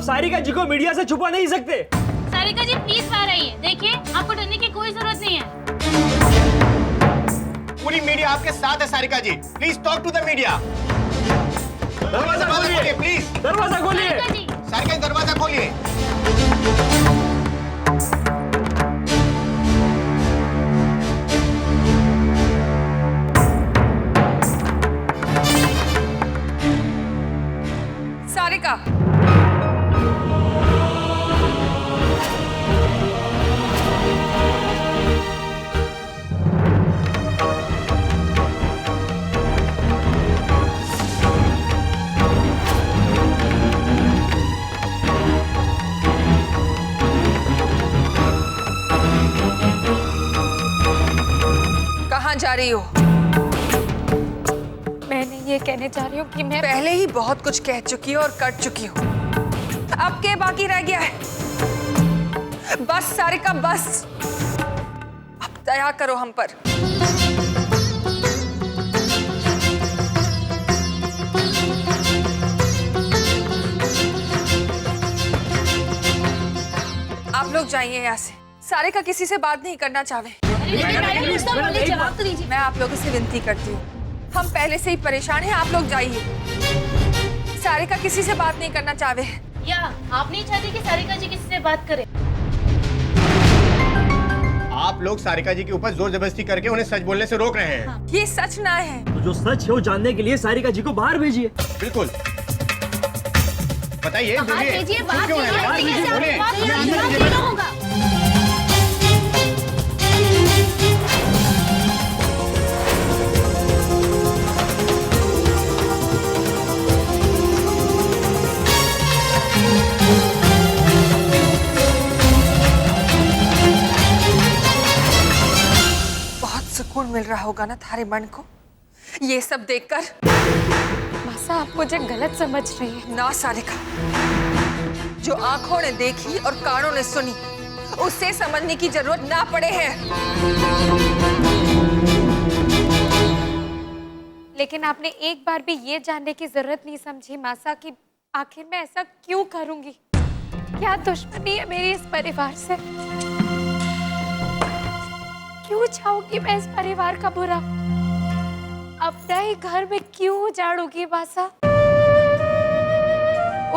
सारिका जी को मीडिया से छुपा नहीं सकते। सारिका जी प्लीज बाहर आइए। देखिए आपको डरने की कोई जरूरत नहीं है। पूरी मीडिया आपके साथ है Sarika ji. Please talk to the media. दरवाजा खोलिए प्लीज। दरवाजा खोलिए। सारिका जी सारिका जी दरवाजा खोलिए। सारिका, कहाँ जा रही हो? मैंने ये कहने जा रही हूँ कि मैं पहले ही बहुत कुछ कह चुकी हो और कर चुकी हो। अब क्या बाकी रह गया है? बस सारिका बस। अब दया करो हम पर। आप लोग जाइए यहाँ से। सारिका किसी से बात नहीं करना चाहे। जवाब तो दीजिए। मैं आप लोगों से विनती करती हूँ, हम पहले से ही परेशान हैं। आप लोग जाइए। सारिका किसी से बात नहीं करना चाहे। या आप नहीं चाहते कि सारिका जी किसी से बात करें? आप लोग सारिका जी के ऊपर जोर जबरदस्ती करके उन्हें सच बोलने से रोक रहे हैं। ये सच ना है। तो जो सच है वो जानने के लिए सारिका जी को बाहर भेजिए। बिल्कुल बताइए। बात बोलिए। कीजिए, चुप बात क्यों हैं? बात कीजिए, कीजिए, बोलिए। बात कीजिए, अंदर बात कीजिए, देना होगा। बहुत सुकून मिल रहा होगा ना थारे मन को ये सब देखकर? मासा आप मुझे गलत समझ रही हैं। ना सारिका, जो आंखों ने देखी और कानों ने सुनी उससे समझने की जरूरत ना पड़े है। लेकिन आपने एक बार भी ये जानने की जरूरत नहीं समझी मासा कि आखिर मैं ऐसा क्यों करूंगी। क्या दुश्मनी है मेरी इस परिवार से? क्यों चाहूंगी मैं इस परिवार का बुरा? अपना ही घर में क्यों उजाड़ूंगी मासा?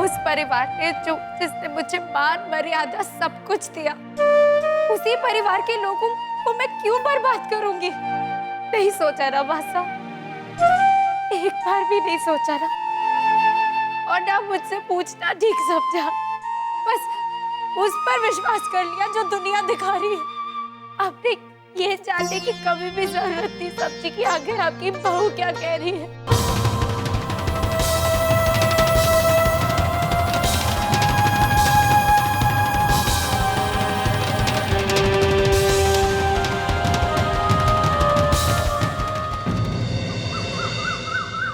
उस परिवार ने जिसने मुझे मान मर्यादा सब कुछ दिया, उसी परिवार के लोगों को मैं क्यों बर्बाद करूंगी? नहीं सोचा ना मासा, एक बार भी नहीं सोचा ना, और ना मुझसे पूछना ठीक समझा। बस उस पर विश्वास कर लिया जो दुनिया दिखा रही है। आपने ये जानने की कभी भी जरूरत नहीं समझी कि आखिर आपकी बहू क्या कह रही है।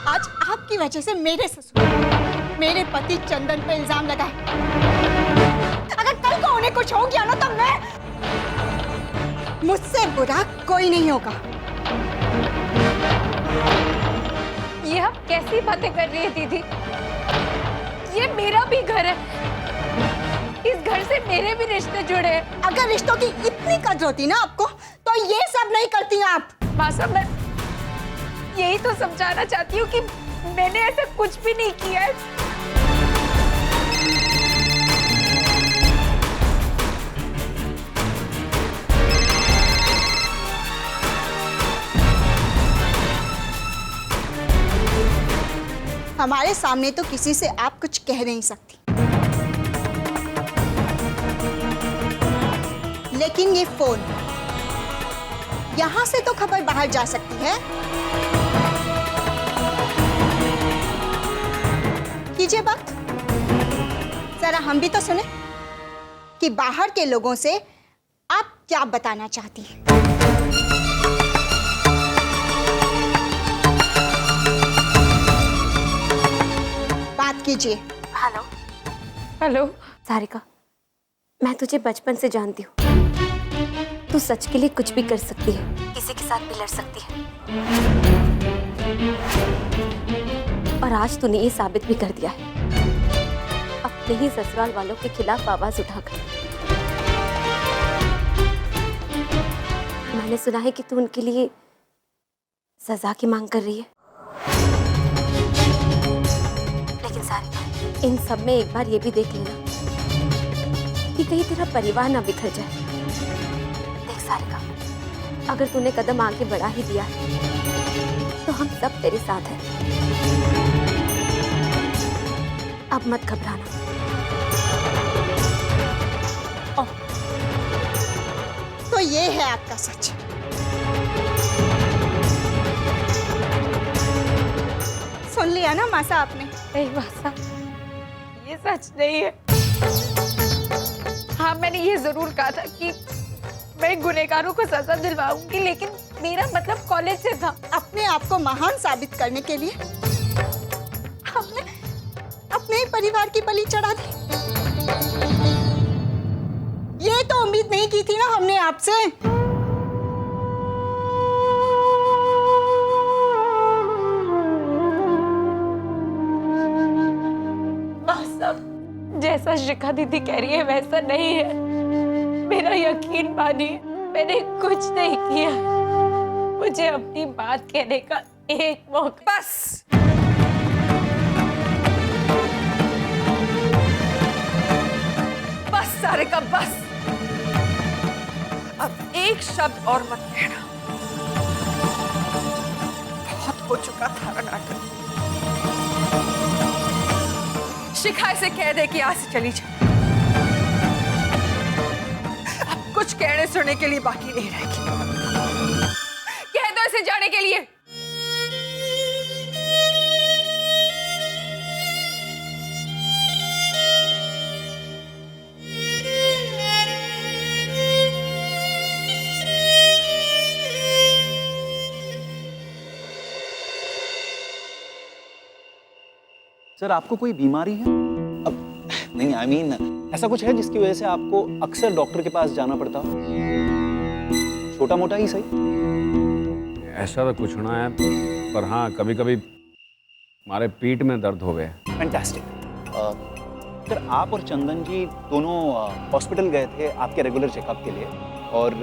आज आपकी वजह से मेरे ससुर मेरे पति चंदन पे इल्जाम लगाए। अगर कल को उन्हें कुछ हो गया ना तो मुझसे बुरा कोई नहीं होगा। ये आप कैसी बातें कर रही है दीदी? ये मेरा भी घर है, इस घर से मेरे भी रिश्ते जुड़े हैं। अगर रिश्तों की इतनी कदर होती ना आपको तो ये सब नहीं करती आप। मासा, मैं यही तो समझाना चाहती हूँ कि मैंने ऐसा कुछ भी नहीं किया है। हमारे सामने तो किसी से आप कुछ कह नहीं सकती, लेकिन ये फोन, यहां से तो खबर बाहर जा सकती है। कीजिए बात, जरा हम भी तो सुने कि बाहर के लोगों से आप क्या बताना चाहती हैं। बात कीजिए। हेलो हेलो सारिका, मैं तुझे बचपन से जानती हूँ। तू सच के लिए कुछ भी कर सकती है, किसी के साथ भी लड़ सकती है, और आज तूने ये साबित भी कर दिया है। अब अपने ही ससुराल वालों के खिलाफ आवाज उठाकर। मैंने सुना है कि तू उनके लिए सजा की मांग कर रही है। लेकिन सारिका, इन सब में एक बार ये भी देख लेना कि कहीं तेरा परिवार ना बिखर जाए। देख सारिका, अगर तूने कदम आगे बढ़ा ही दिया है तो हम सब तेरे साथ हैं। अब मत घबराना। तो ये है आपका सच। सुन लिया ना मासा आपने? नहीं मासा, ये सच नहीं है। हाँ, मैंने ये जरूर कहा था कि मैं गुनहगारों को सजा दिलवाऊंगी, लेकिन मेरा मतलब कॉलेज से था। अपने आप को महान साबित करने के लिए हमने अपने ही परिवार की बलि चढ़ा दी। ये तो उम्मीद नहीं की थी ना हमने आपसे। जैसा शिखा दीदी कह रही है वैसा नहीं है। मेरा यकीन मानिए, मैंने कुछ नहीं किया। मुझे अपनी बात कहने का एक मौका। बस बस सारिका, बस। अब एक शब्द और मत कहना। बहुत हो चुका था नाटक। शिखा से कह दे कि आज से चली जाए। अब कुछ कहने सुनने के लिए बाकी नहीं रहेगी। कह दो इसे जाने के लिए। सर, आपको कोई बीमारी है? अब नहीं, I mean, ऐसा कुछ है जिसकी वजह से आपको अक्सर डॉक्टर के पास जाना पड़ता हो? छोटा मोटा ही सही। ऐसा तो कुछ ना है, पर हाँ कभी कभी हमारे पीठ में दर्द हो गए। फैंटास्टिक। सर, आप और चंदन जी दोनों हॉस्पिटल गए थे आपके रेगुलर चेकअप के लिए, और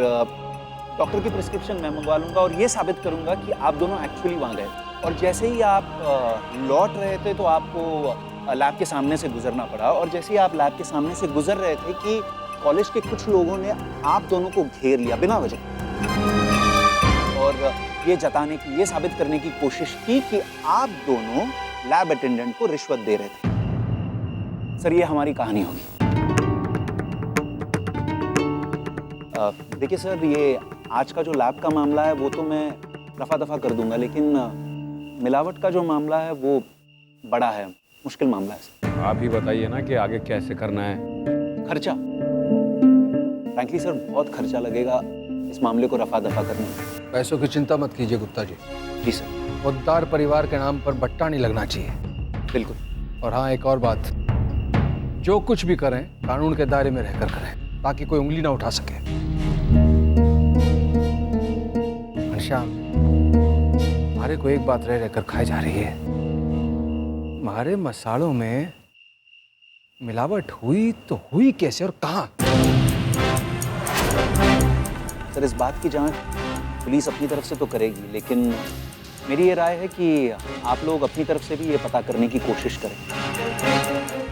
डॉक्टर की प्रिस्क्रिप्शन मैं मंगवा लूँगा और ये साबित करूँगा कि आप दोनों एक्चुअली वहाँ गए। और जैसे ही आप लौट रहे थे तो आपको लैब के सामने से गुजरना पड़ा, और जैसे ही आप लैब के सामने से गुजर रहे थे कि कॉलेज के कुछ लोगों ने आप दोनों को घेर लिया बिना वजह, और ये जताने की, ये साबित करने की कोशिश की कि आप दोनों लैब अटेंडेंट को रिश्वत दे रहे थे। सर, ये हमारी कहानी होगी। देखिए सर, ये आज का जो लैब का मामला है वो तो मैं रफा दफा कर दूंगा, लेकिन मिलावट का जो मामला है वो बड़ा है, मुश्किल मामला है। आप ही बताइए ना कि आगे कैसे करना है। खर्चा, फ्रैंकली सर, बहुत खर्चा लगेगा इस मामले को रफा दफा करने में। पैसों की चिंता मत कीजिए गुप्ता जी। जी सर। खुददार परिवार के नाम पर बट्टा नहीं लगना चाहिए। बिल्कुल। और हाँ, एक और बात, जो कुछ भी करें कानून के दायरे में रहकर करें, ताकि कोई उंगली ना उठा सके। घनश्याम, हमारे को एक बात रह रहकर खाई जा रही है। हमारे मसालों में मिलावट हुई तो हुई कैसे और कहाँ? सर, इस बात की जांच पुलिस अपनी तरफ से तो करेगी, लेकिन मेरी ये राय है कि आप लोग अपनी तरफ से भी ये पता करने की कोशिश करें।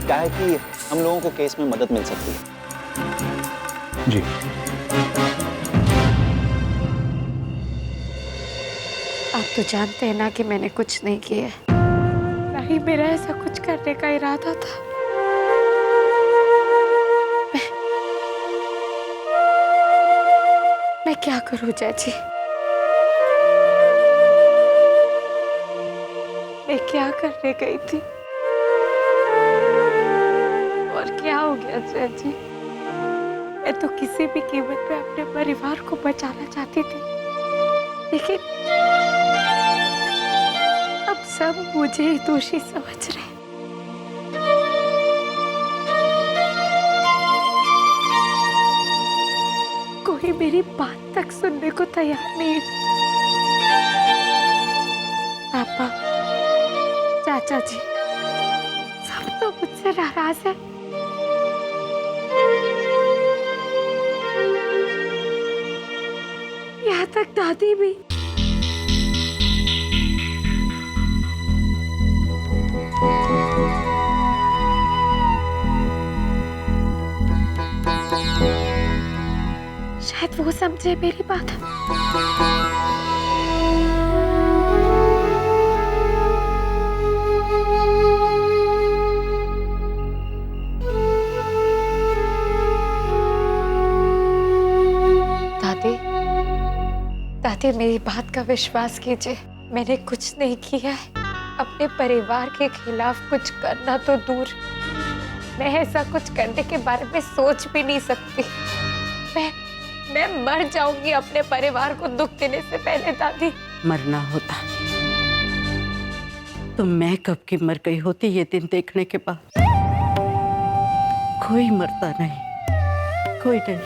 क्या है कि हम लोगों को केस में मदद मिल सकती है। जी। आप तो जानते हैं ना कि मैंने कुछ नहीं किया, ना ही मेरा ऐसा कुछ करने का इरादा था। मैं क्या करूं चाची? मैं क्या करने गई थी और क्या हो गया चाची? मैं तो किसी भी कीमत पे अपने परिवार को बचाना चाहती थी, लेकिन अब सब मुझे ही दोषी समझ रहे हैं। कोई मेरी बात तक सुनने को तैयार नहीं है। पापा, चाचा जी, सब तो मुझसे नाराज है। यहाँ तक दादी भी। शायद वो समझे मेरी बात। दादी, दादी मेरी बात का विश्वास कीजिए, मैंने कुछ नहीं किया है। अपने परिवार के खिलाफ कुछ करना तो दूर, मैं ऐसा कुछ करने के बारे में सोच भी नहीं सकती। मैं मर जाऊंगी अपने परिवार को दुख देने से पहले दादी। मरना होता तो मैं कब की मर गई होती ये दिन देखने के बाद। कोई मरता नहीं, कोई नहीं,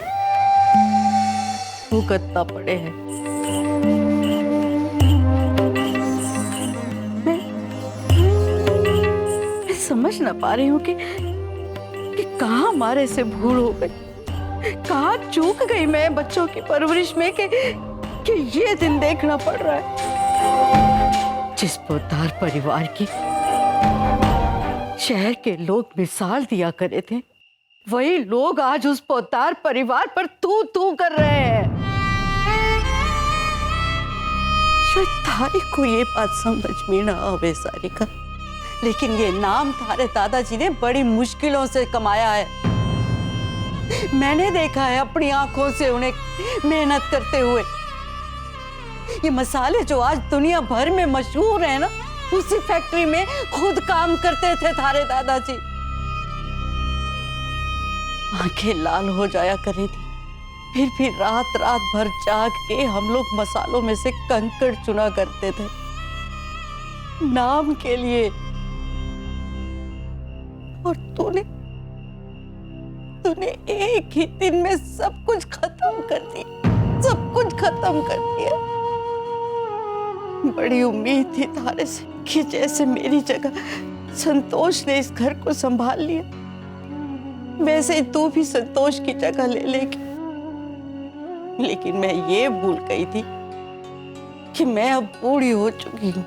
भुगतना पड़े हैं। मैं समझ ना पा रही हूँ कि कहाँ हमारे से भूल हो गई, कहाँ चूक गई मैं बच्चों की परवरिश में कि ये दिन देखना पड़ रहा है। जिस पोद्दार परिवार की शहर के लोग मिसाल दिया करे थे, वही लोग आज उस पोद्दार परिवार पर तू तू कर रहे हैं। शायद थारे को ये बात समझ में ना आवे सारिका, लेकिन ये नाम थारे दादाजी ने बड़ी मुश्किलों से कमाया है। मैंने देखा है अपनी आंखों से उन्हें मेहनत करते हुए। ये मसाले जो आज दुनिया भर में मशहूर है ना, उसी फैक्ट्री में खुद काम करते थे थारे दादाजी। आंखें लाल हो जाया करी थी, फिर भी रात रात भर जाग के हम लोग मसालों में से कंकड़ चुना करते थे नाम के लिए। और तूने एक ही दिन में सब कुछ खत्म कर दिया, सब कुछ खत्म कर दिया। बड़ी उम्मीद थी थारे से कि जैसे मेरी जगह संतोष ने इस घर को संभाल लिया, वैसे ही तू भी संतोष की जगह ले लेगी। लेकिन मैं ये भूल गई थी कि मैं अब बूढ़ी हो चुकी हूँ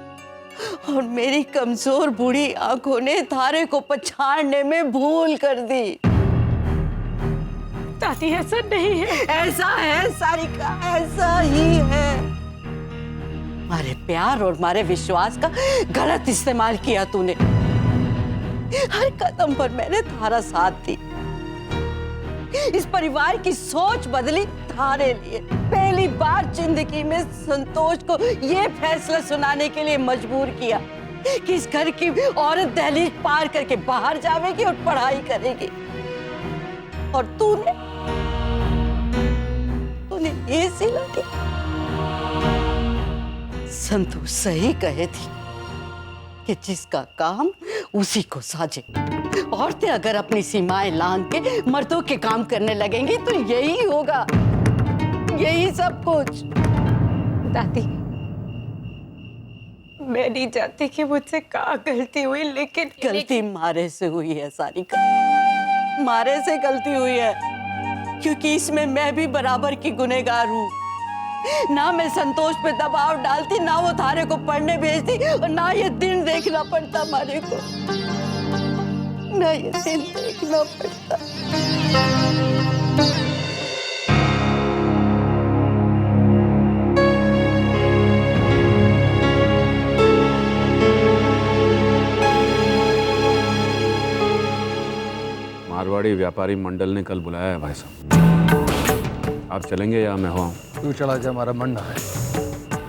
और मेरी कमजोर बूढ़ी आंखों ने थारे को पछाड़ने में भूल कर दी। दादी ऐसा नहीं है। ऐसा है सारिका, ऐसा ही है। हमारे प्यार और हमारे विश्वास का गलत इस्तेमाल किया तूने। हर कदम पर मैंने थारा साथ दी। इस परिवार की सोच बदली थारे लिए। पहली बार जिंदगी में संतोष को ये फैसला सुनाने के लिए मजबूर किया कि इस घर की औरत दहलीज पार करके बाहर जाएगी और पढ़ाई करेगी। और तूने ये सिला दिया। संतोष सही कहे थी कि जिसका काम उसी को साजे। औरतें अगर अपनी सीमाएं लांघ के मर्दों के काम करने लगेंगी तो यही होगा, यही सब कुछ। दादी, मैं नहीं जानती कि मुझसे क्या गलती हुई, लेकिन गलती मारे से हुई है सारिका, मारे से गलती हुई है, क्योंकि इसमें मैं भी बराबर की गुनहगार हूँ। ना मैं संतोष पे दबाव डालती, ना वो थारे को पढ़ने भेजती, और ना ये दिन देखना पड़ता मारे को, ना ये दिन देखना पड़ता। मारवाड़ी व्यापारी मंडल ने कल बुलाया है भाई साहब। आप चलेंगे या मैं हो? तू चला जा, हमारा मनना है।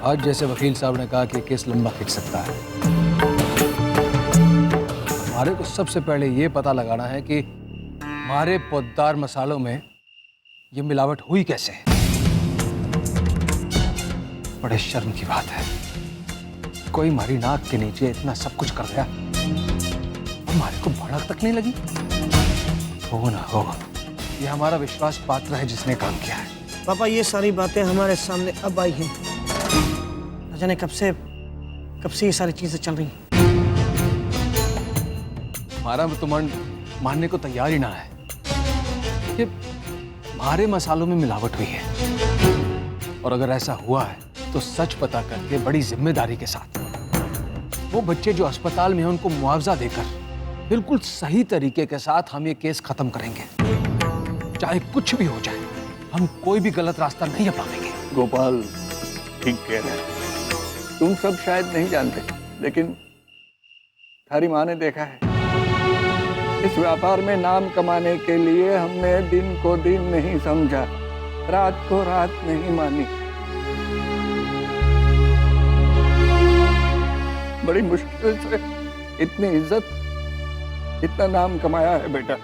आज जैसे वकील साहब ने कहा कि केस लंबा खिंच सकता है, हमारे को सबसे पहले ये पता लगाना है कि हमारे पोद्दार मसालों में ये मिलावट हुई कैसे। बड़े शर्म की बात है, कोई हमारी नाक के नीचे इतना सब कुछ कर गया, हमारे को भड़क तक नहीं लगी। हो ना हो, ये हमारा विश्वास पात्र है जिसने काम किया है। पापा, ये सारी बातें हमारे सामने अब आई हैं, न जाने कब से ये सारी चीजें चल रही हैं। हमारा तो मन मानने को तैयार ही ना है कि हमारे मसालों में मिलावट हुई है। और अगर ऐसा हुआ है तो सच पता करके बड़ी जिम्मेदारी के साथ वो बच्चे जो अस्पताल में हैं उनको मुआवजा देकर बिल्कुल सही तरीके के साथ हम ये केस खत्म करेंगे। चाहे कुछ भी हो जाए, हम कोई भी गलत रास्ता नहीं अपनाएंगे। गोपाल ठीक कह रहे हैं। तुम सब शायद नहीं जानते, लेकिन थारी माँ ने देखा है। इस व्यापार में नाम कमाने के लिए हमने दिन को दिन नहीं समझा, रात को रात नहीं मानी। बड़ी मुश्किल से इतनी इज्जत, इतना नाम कमाया है बेटा।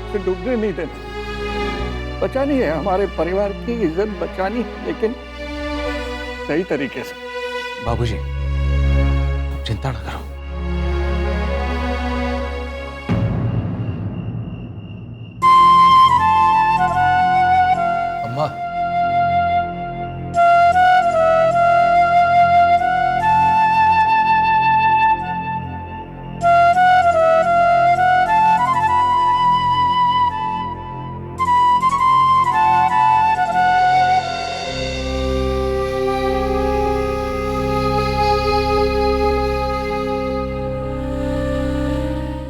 इसे डूबने नहीं देना। बचानी है, हमारे परिवार की इज्जत बचानी है, लेकिन सही तरीके से। बाबूजी, चिंता न करो। अम्मा,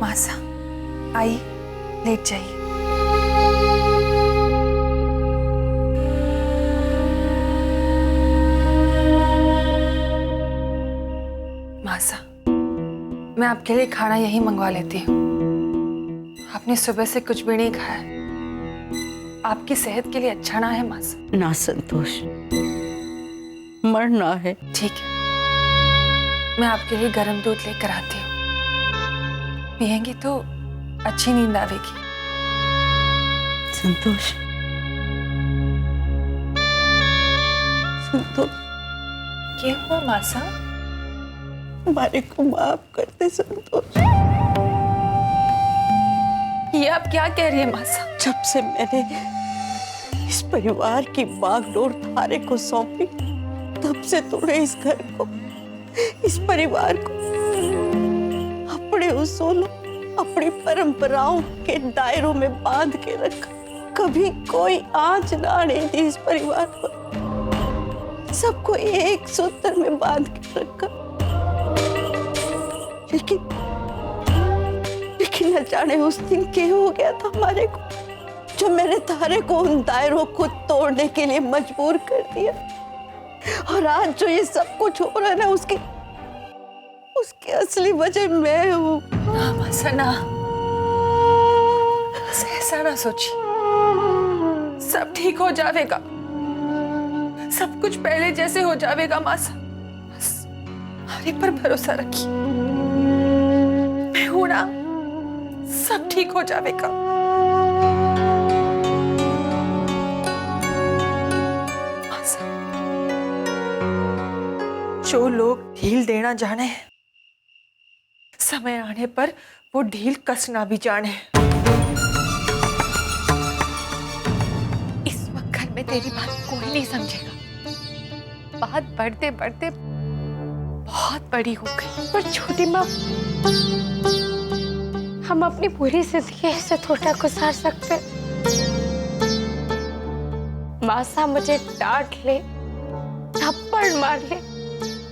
मासा, आइए, लेट जाइए। मासा, मैं आपके लिए खाना यहीं मंगवा लेती हूँ। आपने सुबह से कुछ भी नहीं खाया। आपकी सेहत के लिए अच्छा ना है मासा। ना संतोष, मरना है। ठीक है, मैं आपके लिए गर्म दूध लेकर आती हूँ। पिएंगी तो अच्छी नींद आवेगी। संतोष, संतोष, क्या हुआ मासा? हमारे को माफ कर दे संतोष। ये आप क्या कह रही है मासा? जब से मैंने इस परिवार की बागडोर थारे को सौंपी, तब से तूने इस घर को, इस परिवार को अपने उसूलों, अपनी परंपराओं के दायरों में बांध के रखा। कभी कोई आंच ना आने दी इस परिवार पर। सबको एक सूत्र में बांध के रखा। लेकिन न जाने उस दिन क्या हो गया था हमारे को, जो मेरे थारे को उन दायरों को तोड़ने के लिए मजबूर कर दिया। और आज जो ये सब कुछ हो रहा है ना, उसकी असली वजह मैं हूँ। ना मासा, ना, ऐसा ना सोची। सब ठीक हो जाएगा, सब कुछ पहले जैसे हो जाएगा मासा। बस हमारे पर भरोसा रखिए। मैं हूं ना, सब ठीक हो जाएगा। मासा, जो लोग ढील देना जाने, समय आने पर वो ढील कसना भी जाने। इस वक्त घर में तेरी बात कोई नहीं समझेगा। बात बढ़ते बढ़ते बहुत बड़ी हो गई। पर छोटी माँ, हम अपनी पूरी जिंदगी ऐसे थोड़ा गुजार सकते? मासा मुझे डांट ले, थप्पड़ मार ले,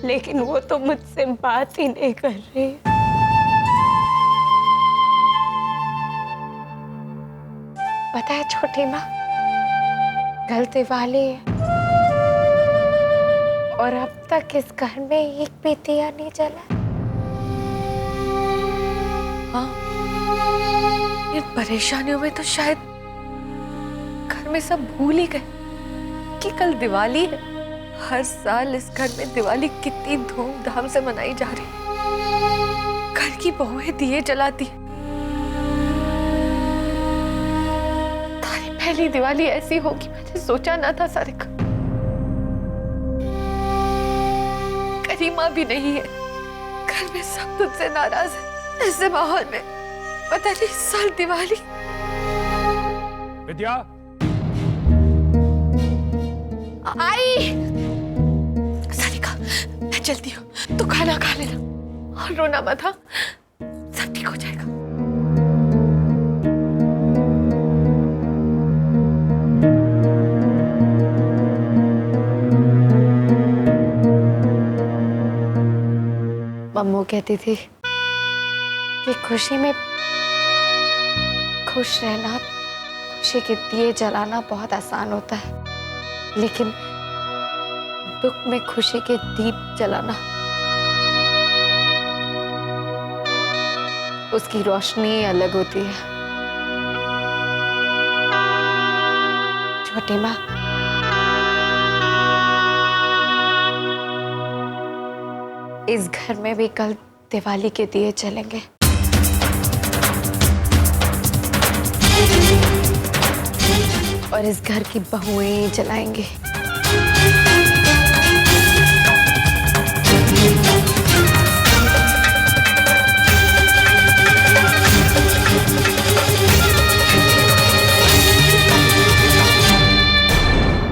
लेकिन वो तो मुझसे बात ही नहीं कर रही। पता है छोटी माँ, कल दिवाली है और अब तक इस घर में एक भी दिया नहीं जला। हाँ, इन परेशानियों में तो शायद घर में सब भूल ही गए कि कल दिवाली है। हर साल इस घर में दिवाली कितनी धूमधाम से मनाई जा रही है। घर की बहुएं दिए जलाती है। तारी पहली दिवाली ऐसी होगी मैंने सोचा ना था सारिका। करीमा भी नहीं है, घर में सब तुझसे नाराज है। ऐसे माहौल में पता नहीं इस साल दिवाली। विद्या, आई सारिका, मैं चलती हूँ, तो खाना खा लेना और रोना मत। हाँ, सब ठीक हो जाएगा। कहती थी कि खुशी में खुश रहना, खुशी के दिए जलाना बहुत आसान होता है, लेकिन दुख में खुशी के दीप जलाना, उसकी रोशनी अलग होती है। छोटी माँ, इस घर में भी कल दिवाली के दिए जलेंगे। और इस घर की बहुएं जलाएंगे।